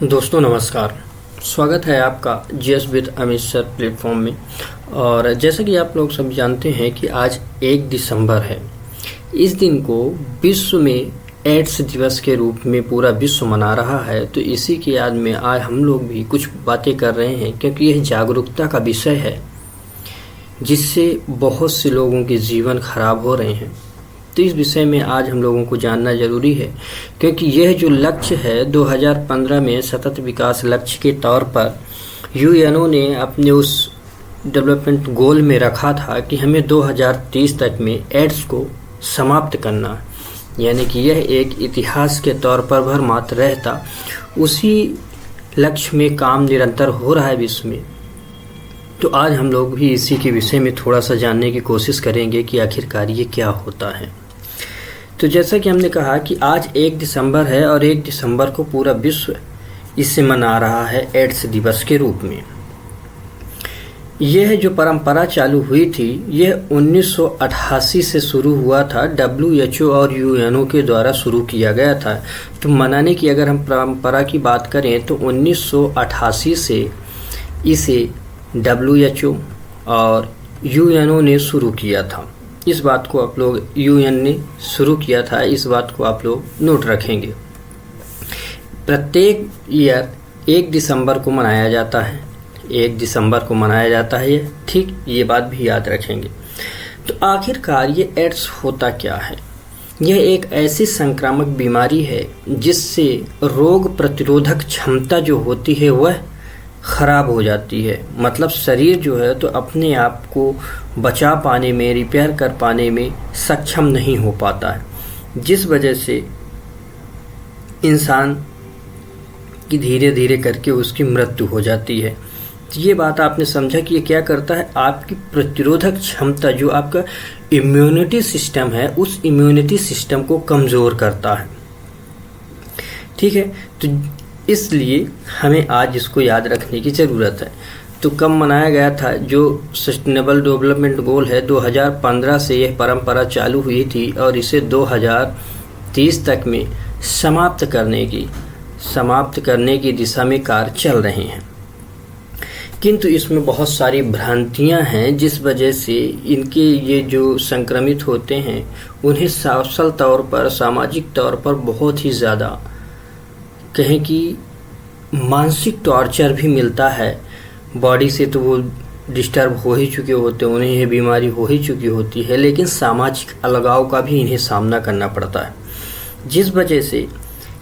दोस्तों नमस्कार। स्वागत है आपका GS with Amit sir platform में। और जैसा कि आप लोग सब जानते हैं कि आज 1 दिसंबर है। इस दिन को विश्व में एड्स दिवस के रूप में पूरा विश्व मना रहा है। तो इसी की याद में आज हम लोग भी कुछ बातें कर रहे हैं, क्योंकि यह जागरूकता का विषय है जिससे बहुत से लोगों के जीवन खराब हो रहे हैं। तो इस विषय में आज हम लोगों को जानना जरूरी है, क्योंकि यह जो लक्ष्य है 2015 में सतत विकास लक्ष्य के तौर पर यूएनओ ने अपने उस डेवलपमेंट गोल में रखा था कि हमें 2030 तक में एड्स को समाप्त करना, यानी कि यह एक इतिहास के तौर पर भर मात्र रहता। उसी लक्ष्य में काम निरंतर हो रहा है विश्व में। तो आज हम लोग भी इसी के विषय में थोड़ा सा जानने की कोशिश करेंगे कि आखिरकार ये क्या होता है। तो जैसा कि हमने कहा कि आज 1 दिसंबर है और 1 दिसंबर को पूरा विश्व इसे मना रहा है एड्स दिवस के रूप में। यह जो परंपरा चालू हुई थी यह 1988 से शुरू हुआ था। WHO और यूएनओ के द्वारा शुरू किया गया था। तो मनाने की अगर हम परंपरा की बात करें तो 1988 से इसे WHO और यूएनओ ने शुरू किया था। इस बात को आप लोग, यूएन ने शुरू किया था, इस बात को आप लोग नोट रखेंगे। प्रत्येक ईयर 1 दिसंबर को मनाया जाता है। 1 दिसंबर को मनाया जाता है ये, ठीक, ये बात भी याद रखेंगे। तो आखिरकार ये एड्स होता क्या है? यह एक ऐसी संक्रामक बीमारी है जिससे रोग प्रतिरोधक क्षमता जो होती है वह खराब हो जाती है। मतलब शरीर जो है तो अपने आप को बचा पाने में, रिपेयर कर पाने में सक्षम नहीं हो पाता है, जिस वजह से इंसान की धीरे धीरे करके उसकी मृत्यु हो जाती है। तो ये बात आपने समझा कि ये क्या करता है, आपकी प्रतिरोधक क्षमता, जो आपका इम्यूनिटी सिस्टम है, उस इम्यूनिटी सिस्टम को कमज़ोर करता है। ठीक है, तो इसलिए हमें आज इसको याद रखने की ज़रूरत है। तो कब मनाया गया था? जो सस्टेनेबल डेवलपमेंट गोल है 2015 से यह परंपरा चालू हुई थी और इसे 2030 तक में समाप्त करने की दिशा में कार्य चल रहे हैं। किंतु इसमें बहुत सारी भ्रांतियां हैं, जिस वजह से इनके ये जो संक्रमित होते हैं उन्हें सोशल तौर पर, सामाजिक तौर पर बहुत ही ज़्यादा कहें कि मानसिक टॉर्चर भी मिलता है। बॉडी से तो वो डिस्टर्ब हो ही चुके होते हैं, उन्हें ये बीमारी हो ही चुकी होती है, लेकिन सामाजिक अलगाव का भी इन्हें सामना करना पड़ता है, जिस वजह से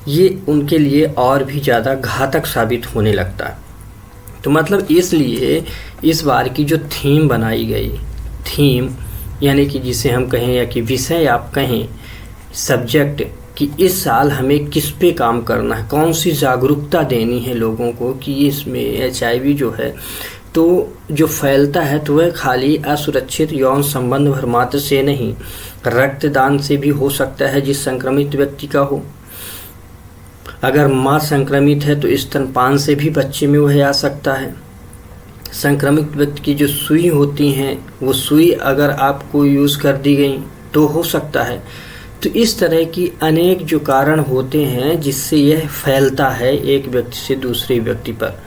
ये उनके लिए और भी ज़्यादा घातक साबित होने लगता है। तो मतलब इसलिए इस बार की जो थीम बनाई गई, थीम यानी कि जिसे हम कहें या कि विषय आप कहें, सब्जेक्ट, कि इस साल हमें किस पे काम करना है, कौन सी जागरूकता देनी है लोगों को कि इसमें HIV जो है तो जो फैलता है तो वह खाली असुरक्षित यौन संबंध भर मात्र से नहीं, रक्तदान से भी हो सकता है जिस संक्रमित व्यक्ति का हो। अगर माँ संक्रमित है तो स्तनपान से भी बच्चे में वह आ सकता है। संक्रमित व्यक्ति की जो सुई होती हैं वो सुई अगर आपको यूज़ कर दी गई तो हो सकता है। तो इस तरह की अनेक जो कारण होते हैं जिससे यह फैलता है एक व्यक्ति से दूसरे व्यक्ति पर,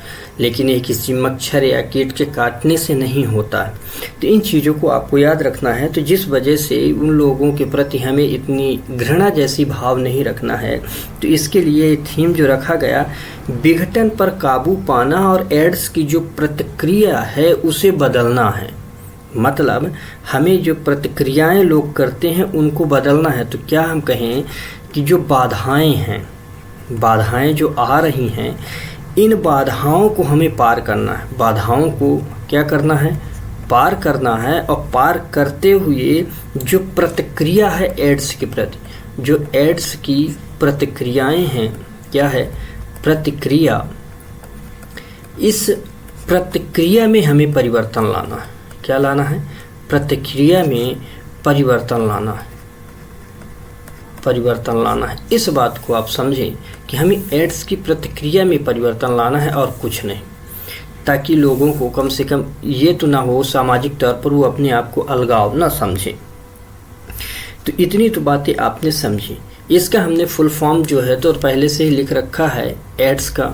लेकिन यह किसी मच्छर या कीट के काटने से नहीं होता है। तो इन चीज़ों को आपको याद रखना है। तो जिस वजह से उन लोगों के प्रति हमें इतनी घृणा जैसी भाव नहीं रखना है। तो इसके लिए थीम जो रखा गया, विघटन पर काबू पाना और एड्स की जो प्रतिक्रिया है उसे बदलना है। मतलब हमें जो प्रतिक्रियाएं लोग करते हैं उनको बदलना है। तो क्या हम कहें कि जो बाधाएं हैं, बाधाएं जो आ रही हैं, इन बाधाओं को हमें पार करना है। बाधाओं को क्या करना है? पार करना है। और पार करते हुए जो प्रतिक्रिया है एड्स के प्रति, जो एड्स की प्रतिक्रियाएं हैं, क्या है? प्रतिक्रिया। इस प्रतिक्रिया में हमें परिवर्तन लाना है। क्या लाना है? प्रतिक्रिया में परिवर्तन लाना है। परिवर्तन लाना है। इस बात को आप समझें कि हमें एड्स की प्रतिक्रिया में परिवर्तन लाना है और कुछ नहीं, ताकि लोगों को कम से कम ये तो ना हो सामाजिक तौर पर वो अपने आप को अलगाव ना समझें। तो इतनी तो बातें आपने समझी। इसका हमने फुल फॉर्म जो है तो पहले से ही लिख रखा है एड्स का,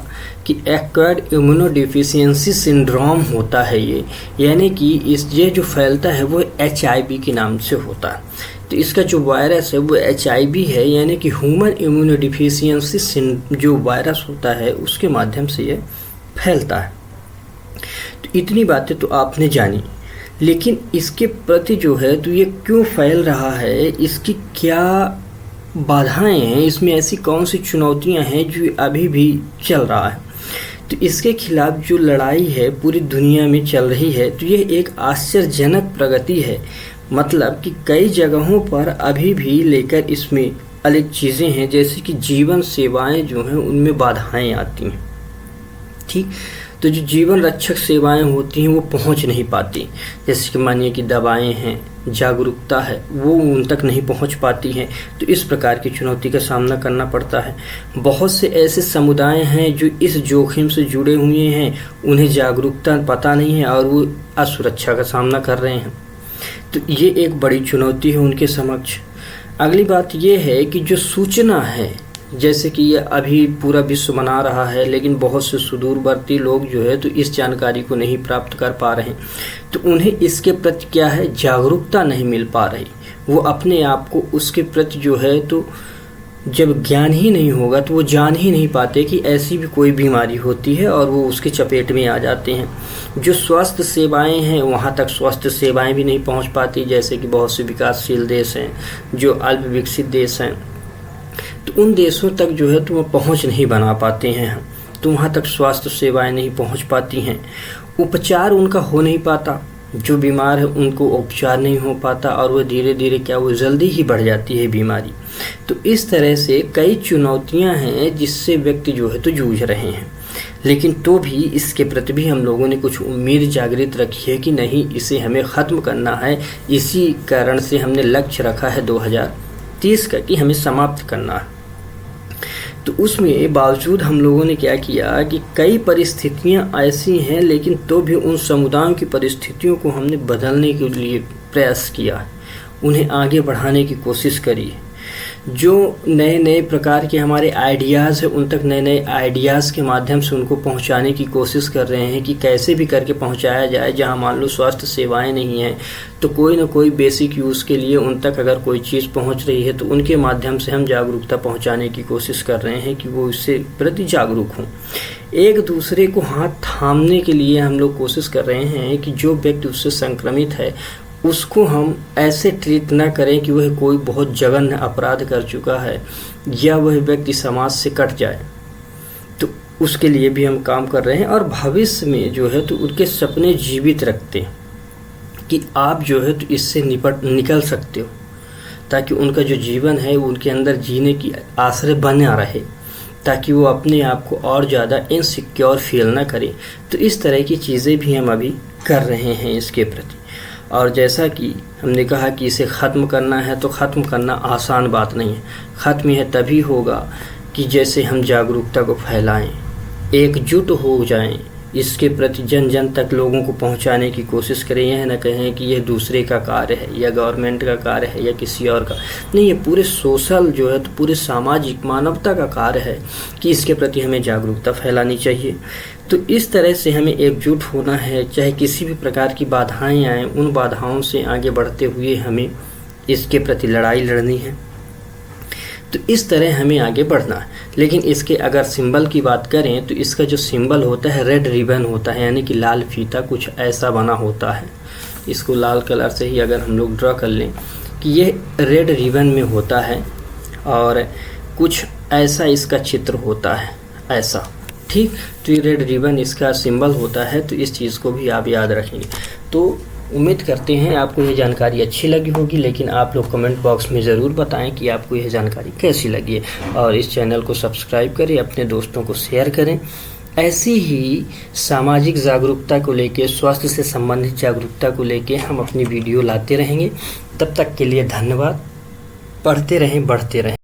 कि एक्वायर्ड इम्यूनोडिफिशियंसी सिंड्रोम होता है ये, यानी कि ये जो फैलता है वो HIV के नाम से होता है। तो इसका जो वायरस है वो HIV है, यानी कि ह्यूमन इम्यूनोडिफिशियंसी जो वायरस होता है उसके माध्यम से ये फैलता है। तो इतनी बातें तो आपने जानी, लेकिन इसके प्रति जो है तो ये क्यों फैल रहा है, इसकी क्या बाधाएं हैं, इसमें ऐसी कौन सी चुनौतियां हैं जो अभी भी चल रहा है। तो इसके खिलाफ जो लड़ाई है पूरी दुनिया में चल रही है, तो ये एक आश्चर्यजनक प्रगति है। मतलब कि कई जगहों पर अभी भी लेकर इसमें अलग चीज़ें हैं, जैसे कि जीवन सेवाएं जो हैं उनमें बाधाएं आती हैं। ठीक, तो जो जीवन रक्षक सेवाएं होती हैं वो पहुंच नहीं पाती, जैसे कि मानिए कि दवाएं हैं, जागरूकता है, वो उन तक नहीं पहुंच पाती हैं। तो इस प्रकार की चुनौती का सामना करना पड़ता है। बहुत से ऐसे समुदाय हैं जो इस जोखिम से जुड़े हुए हैं, उन्हें जागरूकता पता नहीं है और वो असुरक्षा का सामना कर रहे हैं। तो ये एक बड़ी चुनौती है उनके समक्ष। अगली बात ये है कि जो सूचना है, जैसे कि ये अभी पूरा विश्व मना रहा है, लेकिन बहुत से सुदूरवर्ती लोग जो है तो इस जानकारी को नहीं प्राप्त कर पा रहे हैं। तो उन्हें इसके प्रति क्या है, जागरूकता नहीं मिल पा रही। वो अपने आप को उसके प्रति जो है तो जब ज्ञान ही नहीं होगा तो वो जान ही नहीं पाते कि ऐसी भी कोई बीमारी होती है, और वो उसके चपेट में आ जाते हैं। जो स्वास्थ्य सेवाएं हैं वहाँ तक स्वास्थ्य सेवाएं भी नहीं पहुँच पाती, जैसे कि बहुत से विकासशील देश हैं, जो अल्प विकसित देश हैं, तो उन देशों तक जो है तो वो पहुँच नहीं बना पाते हैं। तो वहाँ तक स्वास्थ्य सेवाएं नहीं पहुँच पाती हैं, उपचार उनका हो नहीं पाता। जो बीमार है उनको उपचार नहीं हो पाता, और वो धीरे धीरे क्या वो जल्दी ही बढ़ जाती है बीमारी। तो इस तरह से कई चुनौतियां हैं जिससे व्यक्ति जो है तो जूझ रहे हैं। लेकिन तो भी इसके प्रति भी हम लोगों ने कुछ उम्मीद जागृत रखी है कि नहीं, इसे हमें ख़त्म करना है। इसी कारण से हमने लक्ष्य रखा है 2030 का कि हमें समाप्त करना है। तो उसमें बावजूद हम लोगों ने क्या किया कि कई परिस्थितियां ऐसी हैं, लेकिन तो भी उन समुदायों की परिस्थितियों को हमने बदलने के लिए प्रयास किया, उन्हें आगे बढ़ाने की कोशिश करी। जो नए नए प्रकार के हमारे आइडियाज़ हैं उन तक नए नए आइडियाज़ के माध्यम से उनको पहुंचाने की कोशिश कर रहे हैं कि कैसे भी करके पहुंचाया जाए। जहां मान लो स्वास्थ्य सेवाएं नहीं हैं तो कोई ना कोई बेसिक यूज़ के लिए उन तक अगर कोई चीज़ पहुंच रही है तो उनके माध्यम से हम जागरूकता पहुंचाने की कोशिश कर रहे हैं कि वो इससे प्रति जागरूक हों। एक दूसरे को हाथ थामने के लिए हम लोग कोशिश कर रहे हैं कि जो व्यक्ति उससे संक्रमित है उसको हम ऐसे ट्रीट ना करें कि वह कोई बहुत जघन्य अपराध कर चुका है या वह व्यक्ति समाज से कट जाए। तो उसके लिए भी हम काम कर रहे हैं, और भविष्य में जो है तो उनके सपने जीवित रखते हैं कि आप जो है तो इससे निकल सकते हो, ताकि उनका जो जीवन है उनके अंदर जीने की आश्रय बना रहे, ताकि वो अपने आप को और ज़्यादा इनसिक्योर फील ना करें। तो इस तरह की चीज़ें भी हम अभी कर रहे हैं इसके प्रति। और जैसा कि हमने कहा कि इसे ख़त्म करना है, तो ख़त्म करना आसान बात नहीं है। ख़त्म यह तभी होगा कि जैसे हम जागरूकता को फैलाएं, एकजुट हो जाएं, इसके प्रति जन जन तक लोगों को पहुंचाने की कोशिश करें। यह न कहें कि यह दूसरे का कार्य है या गवर्नमेंट का कार्य है या किसी और का नहीं, ये पूरे सोशल जो है तो पूरे सामाजिक मानवता का कार्य है कि इसके प्रति हमें जागरूकता फैलानी चाहिए। तो इस तरह से हमें एकजुट होना है, चाहे किसी भी प्रकार की बाधाएं आएँ, उन बाधाओं से आगे बढ़ते हुए हमें इसके प्रति लड़ाई लड़नी है। तो इस तरह हमें आगे बढ़ना है। लेकिन इसके अगर सिंबल की बात करें तो इसका जो सिंबल होता है रेड रिबन होता है, यानी कि लाल फीता कुछ ऐसा बना होता है। इसको लाल कलर से ही अगर हम लोग ड्रा कर लें कि ये रेड रिबन में होता है और कुछ ऐसा इसका चित्र होता है, ऐसा, ठीक। तो ये रेड रिबन इसका सिंबल होता है। तो इस चीज़ को भी आप याद रखेंगे। तो उम्मीद करते हैं आपको ये जानकारी अच्छी लगी होगी, लेकिन आप लोग कमेंट बॉक्स में ज़रूर बताएं कि आपको यह जानकारी कैसी लगी है। और इस चैनल को सब्सक्राइब करें, अपने दोस्तों को शेयर करें। ऐसी ही सामाजिक जागरूकता को लेके, स्वास्थ्य से संबंधित जागरूकता को लेके हम अपनी वीडियो लाते रहेंगे। तब तक के लिए धन्यवाद। पढ़ते रहें, बढ़ते रहें।